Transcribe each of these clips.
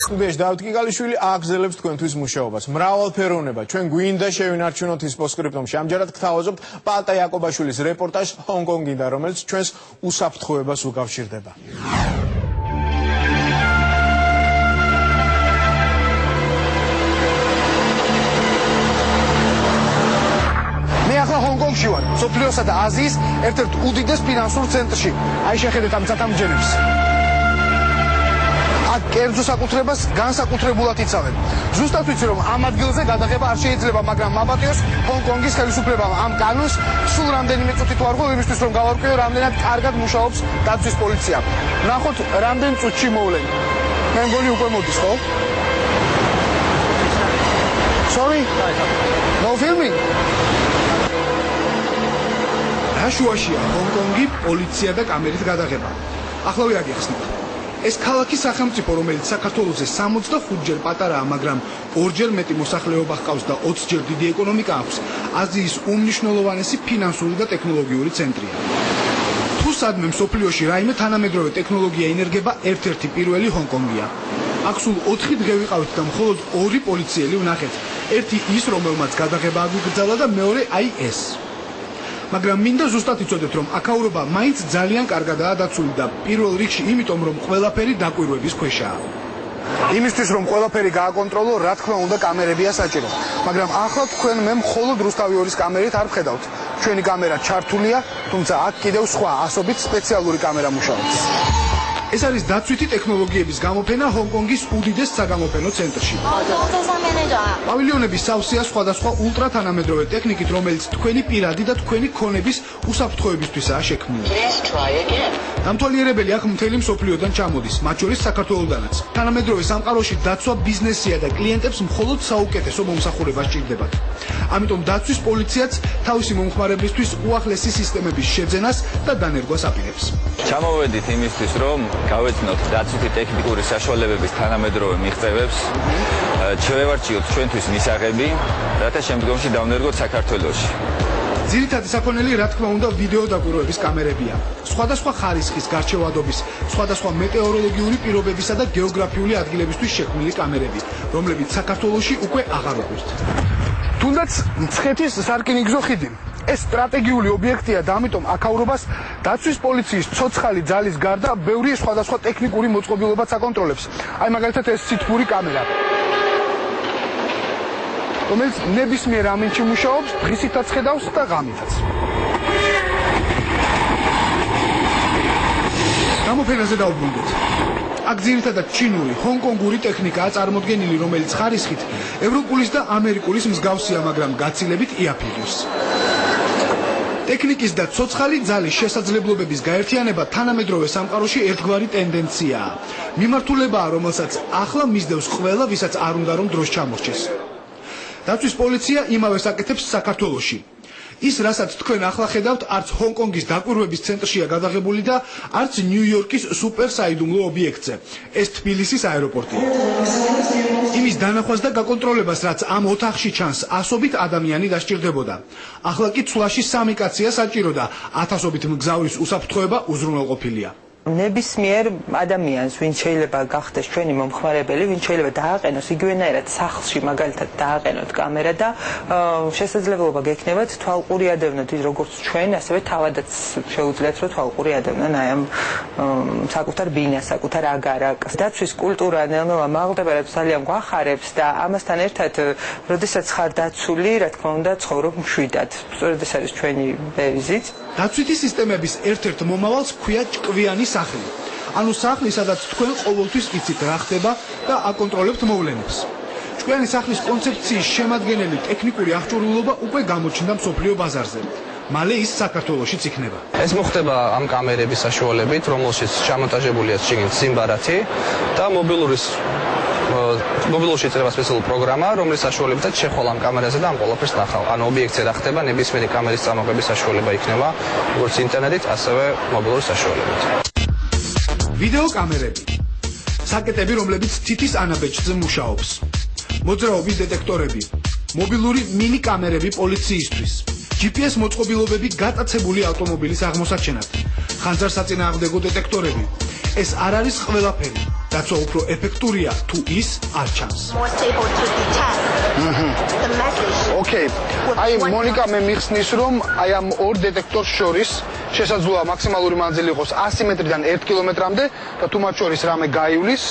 სტუდიაში დავით კიკალიშვილი აგზელებს თქვენთვის მუშაობას. მრავალფეროვნება. ჩვენ გვინდა შევინარჩუნოთ ის პოსტსკრიპტუმში. ამჯერად გთავაზობთ პალტა იაკობაშვილის რეპორტაჟს ჰონკონგიდან, რომელიც ჩვენს უსაფრთხოებას უკავშირდება. ჰონკონგში ვარ, სოფლიოსა და აზიის ერთ-ერთ უდიდეს ფინანსურ ცენტრში. აი შეხედეთ ამ ცათამბჯენებს. აქ კერძო საკუთრებას განსაკუთრებულად იცავენ. ზუსტად ვიცი, რომ ამ ადგილზე გადაღება არ შეიძლება, მაგრამ მაპატიოს ჰონკონგის ხელისუფლებამ ამ კანონს სულ რამდენიმე წუთით ვარღვევ იმისთვის, რომ გავარკვიო, რამდენად კარგად მუშაობს დაცვის პოლიცია. ნახოთ, რამდენ წუთში მოვლენ. მე მგონი უკვე მოდის, ხო? Sorry? No filming? შუაშია ჰონკონგი, პოლიცია და კამერით გადაღება. ახლა ვიაგიხსნით. ეს ქალაქი სახელმწიფო, რომელიც საქართველოზე 65-ჯერ პატარაა, მაგრამ 2-ჯერ მეტი მოსახლეობა ჰყავს და 20-ჯერ დიდი ეკონომიკა აქვს, აზიის უმნიშვნელოვანესი ფინანსური და ტექნოლოგიური ცენტრია. თუ სადმე მსოფლიოში რაიმე თანამედროვე ტექნოლოგია ინერგება, ერთ-ერთი პირველი ჰონკონგია. აქ სულ 4 დღე ვიყავით და მხოლოდ 2 პოლიციელი ვნახეთ. ერთი ის, რომელმაც გადაღება აგიგრძალა და მეორე აი ეს. მაგრამ მინდა ზუსტად იცოდეთ, რომ აქაურობა მაინც ძალიან კარგადაა დაცული და პირველ რიგში იმიტომ, რომ ყველაფერი დაკვირვების ქვეშაა. იმისთვის, რომ ყველაფერი გააკონტროლო, რა თქმა უნდა, კამერებია საჭირო. მაგრამ ახლა თქვენ მე მხოლოდ რუსთავი 2-ის კამერით არ ვხედავთ. ჩვენი კამერა ჩართულია, თუმცა აქ კიდევ სხვა ასობით სპეციალური კამერა მუშაობს. ეს არის დაცვითი ტექნოლოგიების გამოფენა ჰონკონგის უდიდეს საგამოფენო ცენტრში. პავილიონები სავსეა სხვადასხვა ულტრათანამედროვე ტექნიკით, რომელიც თქვენი პირადი და თქვენი ქონების უსაფრთხოებისთვისაა შექმნილი. დამთვალიერებელი აქ მთელი მსოფლიოდან ჩამოდის, მათ შორის საქართველოდანაც. თანამედროვე სამყაროში დაცვა ბიზნესია და კლიენტებს მხოლოდ საუკეთესო მომსახურება სჭირდებათ. ამიტომ დაცვის პოლიციაც თავისი მომხმარებლისთვის უახლესი სისტემების შეძენას და დანერგვას აპირებს. ჩამოვედით იმისთვის, რომ გავეცნოთ დაცვითი ტექნიკური საშუალებების თანამედროვე მიღწევებს, შევევარჩიოთ ჩვენთვის მისაღები, რათა შემდგომში დავნერგოთ საქართველოში. ძირითადი საქონელი, რა თქმა უნდა, ვიდეო დაკვირვების კამერებია. სხვადასხვა ხარისხის, გარჩევადობის, სხვადასხვა მეტეოროლოგიური პირობებისა და გეოგრაფიული ადგილებისთვის შექმნილი კამერები, რომლებიც საქართველოში უკვე აღარ ვუყურთ. თუნდაც მცხეთის სარკინიგზო ხიდი. ეს სტრატეგიული ობიექტია და ამიტომ აქაურობას დაცვის პოლიციის ცოცხალი ძალის გარდა ბევრი სხვადასხვა ტექნიკური მოწყობილობაც აკონტროლებს. აი მაგალითად ეს ცითბური კამერა, რომელიც ნებისმიერ ამინდში მუშაობს, დღისითაც ხედავს და ღამითაც. გამოფენაზე დავბრუნდეთ. აქ ძირითადად ჩინური, ჰონკონგური ტექნიკაა წარმოდგენილი, რომელიც ხარისხით ევროპულის და ამერიკულის მსგავსია, მაგრამ გაცილებით იაფიღებს. ტექნიკის და ცოცხალი ძალის შესაძლებლობების გაერთიანება თანამედროვე სამყაროში ერთგვარი ტენდენციაა. მიმართულებაა, რომელსაც ახლა მისდევს ყველა, ვისაც არ უნდა რომ დროს ჩამორჩეს. დაცვის პოლიცია იმავეს აკეთებს საქართველოში. ის, რასაც თქვენ ახლა ხედავთ, არც ჰონკონგის დაკვირვების ცენტრშია გადაღებული და არც ნიუ-იორკის სუპერსაიდუმლო ობიექტზე. ეს თბილისის აეროპორტია. იმის დანახვას და გაკონტროლებას, რაც ამ ოთახში ჩანს, ასობით ადამიანი დასჭირდებოდა. ახლა კი ცვლაში 3 კაცია საჭირო და 1000-ობით მგზავრის უსაფრთხოება უზრუნველყოფილია. ნებისმიერ ადამიანს, ვინც შეიძლება გახდეს ჩვენი მომხმარებელი, ვინც შეიძლება დააყენოს იგივენაირად სახლში მაგალითად დააყენოთ კამერა და შესაძლებლობა გექნებათ თვალყური ადევნოთ ის როგორც ჩვენ, ასევე თავადაც შეუძლიათ რომ თვალყური ადევნონ აი ამ საკუთარ ბინას, საკუთარ აგარაკს. დაცვის კულტურა ნელ-ნელა მაღლდება, რაც ძალიან გვახარებს და ამასთან ერთად, როდესაც ხარ დაცული, რა თქმა უნდა, ცხოვრობ მშვიდად. სწორედ ეს არის ჩვენი დევიზიც. დაცვითი სისტემების ერთ-ერთ მომავალს ჰქვია ჭკვიანი სახლი. ანუ სახლი, სადაც თქვენ ყოველთვის იცით რა ხდება და აკონტროლებთ მოვლენებს. ჭკვიანი სახლის კონცეფციის შემადგენელი ტექნიკური აღჭურვილობა უკვე გამოჩნდა მსოფლიო ბაზარზე. მალე ის საქართველოშიც იქნება. ეს მოხდება ამ კამერების საშუალებით, რომელშიც ჩამონტაჟებულია შიგნით სიმბარათი და მობილურში იწერება სპეციალური პროგრამა, რომლის საშუალებითაც შეხვალ ამ კამერაზე და ამ ყველაფერს ნახავ. ანუ ობიექტზე რა ხდება, ნებისმიერი კამერის წარმოების საშუალება იქნება, როგორც ინტერნეტით, ასევე მობილური საშუალებით. ვიდეო კამერები. საკეტები, რომლებიც თითის ანაბეჭდზე მუშაობს. მოძრაობის დეტექტორები. მობილური მინი კამერები პოლიციისთვის. GPS მოწყობილობები გატაცებული ავტომობილის აღმოსაჩენად. ხანძარსაწინააღმდეგო დეტექტორები. ეს არ არის ყველაფერი. დაცვა უფრო ეფექტურია თუ ის არ ჩანს. more stable to detect the message. ოკეი. აი მონიკა მე მიხსნის რომ აი ამ ორ დეტექტორს შორის შესაძლოა მაქსიმალური მანძილი იყოს 100 მეტრიდან 1 კილომეტრამდე და თუ მათ შორის რამე გაივლის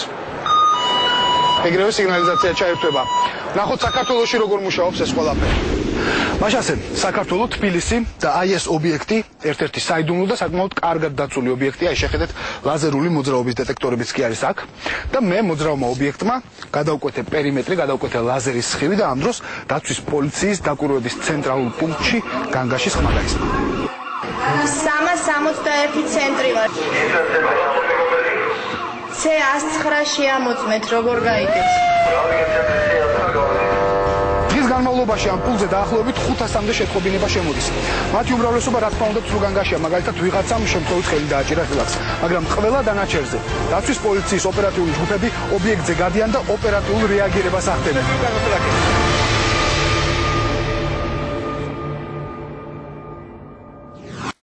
ეგრევე სიგნალიზაცია ჩაირთვება. ნახოთ საქართველოში როგორ მუშაობს ეს ყველაფერი. მაშასე საქართველოს თბილისი და აი ეს ობიექტი ერთ-ერთი საიდუმლო და საკმაოდ კარგად დაცული ობიექტია. აი შეხედეთ ლაზერული მოძრაობის დეტექტორებიც კი არის აქ და მე მოძრაობმა ობიექტმა გადავკვეთე პერიმეტრი, გადავკვეთე ლაზერის სხივი და ამ დროს დაცვის პოლიციის დაკვირვების ცენტრალურ პუნქტში განგაშის ხმა გაისმა. 361 ცენტრი ვარ. C109 შეამოწმეთ, როგორ გაიგეთ? დღის განმავლობაში ამ პულზე დაახლოებით 500-მდე შეტყობინება შემოდის. მათი უმრავლესობა რა თქმა უნდა სრულ განგაშია, მაგალითად ვიღაცამ შემთხვევით ხელი დააჭირა ღილაკს, მაგრამ ყველა დანარჩენზე დაცვის პოლიციის ოპერატიული ჯგუფები ობიექტზე გადიან და ოპერატიულ რეაგირებას ახდენენ.